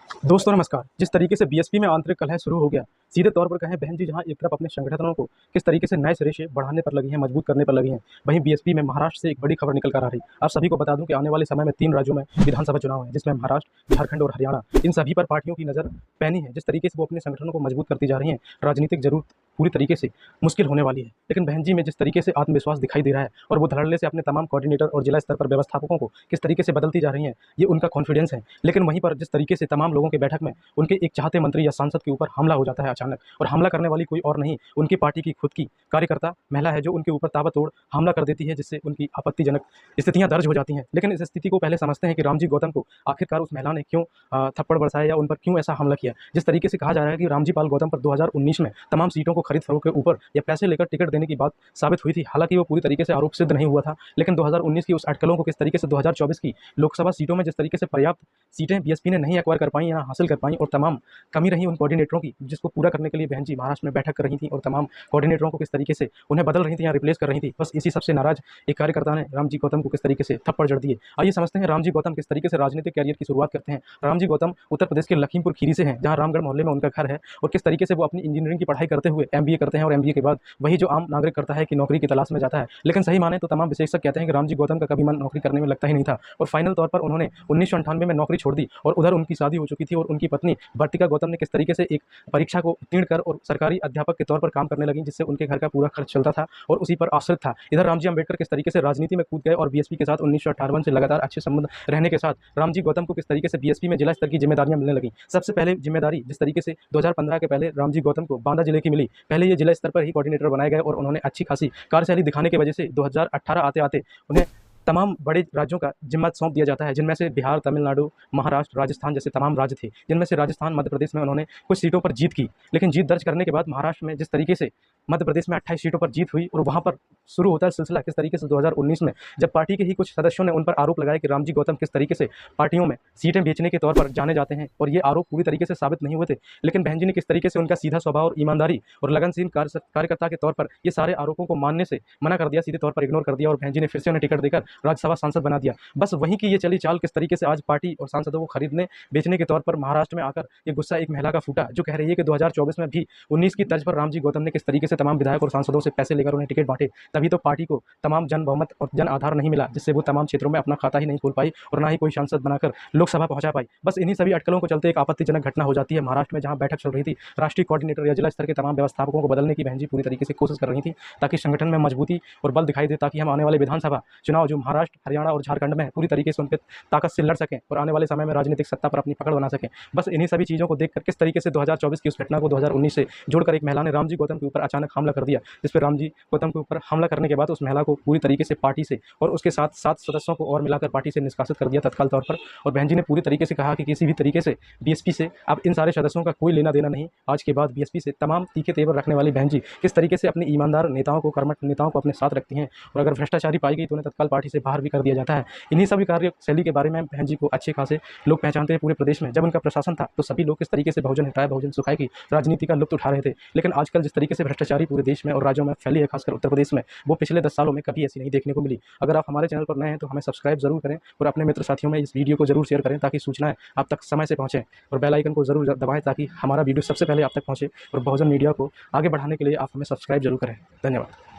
दोस्तों नमस्कार। जिस तरीके से बीएसपी में आंतरिक कलह शुरू हो गया, सीधे तौर पर कहें बहन जी जहां एक तरफ अपने संगठनों को किस तरीके से नए सिरे से बढ़ाने पर लगी हैं, मजबूत करने पर लगी हैं, वहीं बीएसपी में महाराष्ट्र से एक बड़ी खबर निकल कर आ रही। आप सभी को बता दूं कि आने वाले समय में 3 राज्यों में विधानसभा चुनाव है, जिसमें महाराष्ट्र, झारखंड और हरियाणा, इन सभी पर पार्टियों की नज़र पैनी है। जिस तरीके से वो अपने संगठनों को मजबूत करती जा रही हैं, राजनीतिक जरूर पूरी तरीके से मुश्किल होने वाली है। लेकिन बहन जी में जिस तरीके से आत्मविश्वास दिखाई दे रहा है और वो धड़ल्ले से अपने तमाम कोऑर्डिनेटर और जिला स्तर पर व्यवस्थापकों को किस तरीके से बदलती जा रही हैं, ये उनका कॉन्फिडेंस है। लेकिन वहीं पर जिस तरीके से तमाम लोगों की बैठक में उनके एक चाहते मंत्री या सांसद के ऊपर हमला हो जाता है अचानक, और हमला करने वाली कोई और नहीं उनकी पार्टी की खुद की कार्यकर्ता महिला है, जो उनके ऊपर ताबड़तोड़ हमला कर देती है, जिससे उनकी आपत्तिजनक स्थितियां दर्ज हो जाती हैं। लेकिन इस स्थिति को पहले समझते हैं कि रामजी गौतम को आखिरकार उस महिला ने क्यों थप्पड़ बरसाया या उन पर क्यों ऐसा हमला किया। जिस तरीके से कहा जा रहा है कि रामजी पाल गौतम पर 2019 में तमाम सीटों को खरीद फरोख्त के ऊपर या पैसे लेकर टिकट देने की बात साबित हुई थी। हालांकि वो पूरी तरीके से आरोप सिद्ध नहीं हुआ था, लेकिन 2019 की उस अटकलों को किस तरीके से 2024 की लोकसभा सीटों में जिस तरीके से पर्याप्त सीटें बीएसपी ने नहीं एक्वायर कर पाई या हासिल कर पाई, और तमाम कमी रही उन कोऑर्डिनेटरों की, जिसको पूरा करने के लिए बहन जी महाराष्ट्र में बैठक कर रही थी और तमाम कोऑर्डिनेटरों को किस तरीके से उन्हें बदल रही थी या रिप्लेस कर रही थी। बस इसी सबसे नाराज एक कार्यकर्ता ने रामजी गौतम को किस तरीके से थप्पड़ जड़ दिए। आइए समझते हैं रामजी गौतम किस तरीके से राजनीतिक कैरियर की शुरुआत करते हैं। रामजी गौतम उत्तर प्रदेश के लखीमपुर खीरी से हैं, जहां रामगढ़ मोहल्ले में उनका घर है, और किस तरीके से वो अपनी इंजीनियरिंग की पढ़ाई करते हुए एमबीए करते हैं, और एमबीए के बाद वही जो आम नागरिक करता है कि नौकरी की तलाश में जाता है। लेकिन सही माने तो तमाम विशेषज्ञ कहते हैं कि रामजी गौतम का कभी मन नौकरी करने में लगता ही नहीं था, और फाइनल तौर पर उन्होंने 1998 में नौकरी छोड़ दी, और उधर उनकी शादी हो चुकी थी, और उनकी पत्नी वर्तिका गौतम ने किस तरीके से एक परीक्षा को उत्तीर्ण कर और सरकारी अध्यापक के तौर पर काम करने लगी, जिससे उनके घर का पूरा खर्च चलता था और उसी पर आश्रित था। इधर रामजी अम्बेडकर किस तरीके से राजनीति में कूद गए और बीएसपी के साथ 1958 से लगातार अच्छे संबंध रहने के साथ रामजी गौतम को किस तरीके से बीएसपी में जिला स्तर की जिम्मेदारियां मिलने लगी। सबसे पहले जिम्मेदारी जिस तरीके से 2015 के पहले रामजी गौतम को बांदा जिले की मिली, पहले ये जिला स्तर पर ही कोऑर्डिनेटर बनाए गए, और उन्होंने अच्छी खासी कार्यशैली दिखाने की वजह से 2018 आते आते उन्हें तमाम बड़े राज्यों का जिम्मा सौंप दिया जाता है, जिनमें से बिहार, तमिलनाडु, महाराष्ट्र, राजस्थान जैसे तमाम राज्य थे, जिनमें से राजस्थान, मध्य प्रदेश में उन्होंने कुछ सीटों पर जीत की। लेकिन जीत दर्ज करने के बाद महाराष्ट्र में जिस तरीके से मध्य प्रदेश में 28 सीटों पर जीत हुई, और वहां पर शुरू होता है सिलसिला किस तरीके से 2019 में, जब पार्टी के ही कुछ सदस्यों ने उन पर आरोप लगाया कि रामजी गौतम किस तरीके से पार्टियों में सीटें बेचने के तौर पर जाने जाते हैं, और ये आरोप पूरी तरीके से साबित नहीं हुए थे। लेकिन बहन जी ने किस तरीके से उनका सीधा स्वभाव और ईमानदारी और लगनशील कार्यकर्ता के तौर पर ये सारे आरोपों को मानने से मना कर दिया, सीधे तौर पर इग्नोर कर दिया, और बहन जी ने फिर से उन्हें टिकट देकर राज्यसभा सांसद बना दिया। बस वहीं की ये चली चाल किस तरीके से आज पार्टी और सांसदों को खरीदने बेचने के तौर पर महाराष्ट्र में आकर ये गुस्सा एक महिला का फूटा, जो कह रही है कि 2024 में भी 19 की तर्ज पर रामजी गौतम ने किस तरीके से तमाम विधायक और सांसदों से पैसे लेकर उन्हें टिकट बांटे, तभी तो पार्टी को तमाम जन बहुमत और जन आधार नहीं मिला, जिससे वो तमाम क्षेत्रों में अपना खाता ही नहीं खोल पाई और ना ही कोई सांसद बनाकर लोकसभा पहुंचा पाई। बस इन्हीं सभी अटकलों को चलते एक आपत्तिजनक घटना हो जाती है महाराष्ट्र में, जहां बैठक चल रही थी। राष्ट्रीय कोऑर्डिनेटर या जिला स्तर के तमाम व्यवस्थापकों को बदलने की बहन जी पूरी तरीके से कोशिश कर रही थी, ताकि संगठन में मजबूती और बल दिखाई दे, ताकि हम आने वाले विधानसभा चुनाव जो महाराष्ट्र, हरियाणा और झारखंड में पूरी तरीके से उन पर ताकत से लड़ सकें और आने वाले समय में राजनीतिक सत्ता पर अपनी पकड़ बना सकें। बस इन्हीं सभी चीज़ों को देखकर किस तरीके से 2024 की उस घटना को 2019 से जोड़कर एक महिला ने रामजी गौतम के ऊपर अचानक हमला कर दिया, जिस पर रामजी गौतम के ऊपर हमला करने के बाद उस महिला को पूरी तरीके से पार्टी से और उसके साथ 7 सदस्यों को और मिलाकर पार्टी से निष्कासित कर दिया तत्काल तौर पर। और बहन जी ने पूरी तरीके से कहा कि किसी भी तरीके से बीएसपी से अब इन सारे सदस्यों का कोई लेना देना नहीं। आज के बाद बीएसपी से तमाम तीखे तेवर रखने वाली बहन जी किस तरीके से अपने ईमानदार नेताओं को, कर्मठ नेताओं को अपने साथ रखती हैं, और अगर भ्रष्टाचारी पाई गई तो उन्हें तत्काल पार्टी से बाहर भी कर दिया जाता है। इन्हीं सभी कार्यशैली के बारे में बहन जी को अच्छे खासे लोग पहचानते हैं पूरे प्रदेश में। जब उनका प्रशासन था तो सभी लोग किस तरीके से बहुजन हिताय बहुजन सुखाय की राजनीति का लुत्फ उठा रहे थे, लेकिन आजकल जिस तरीके से भ्रष्टाचारी पूरे देश में और राज्यों में फैली है, खासकर उत्तर प्रदेश में, वो पिछले 10 सालों में कभी ऐसी नहीं देखने को मिली। अगर आप हमारे चैनल पर नए हैं तो हमें सब्सक्राइब जरूर करें और अपने मित्र साथियों में इस वीडियो को जरूर शेयर करें, ताकि सूचनाएं आप तक समय से पहुंचें, और बेल आइकन को जरूर दबाएं ताकि हमारा वीडियो सबसे पहले आप तक पहुंचे। और बहुजन मीडिया को आगे बढ़ाने के लिए आप हमें सब्सक्राइब जरूर करें। धन्यवाद।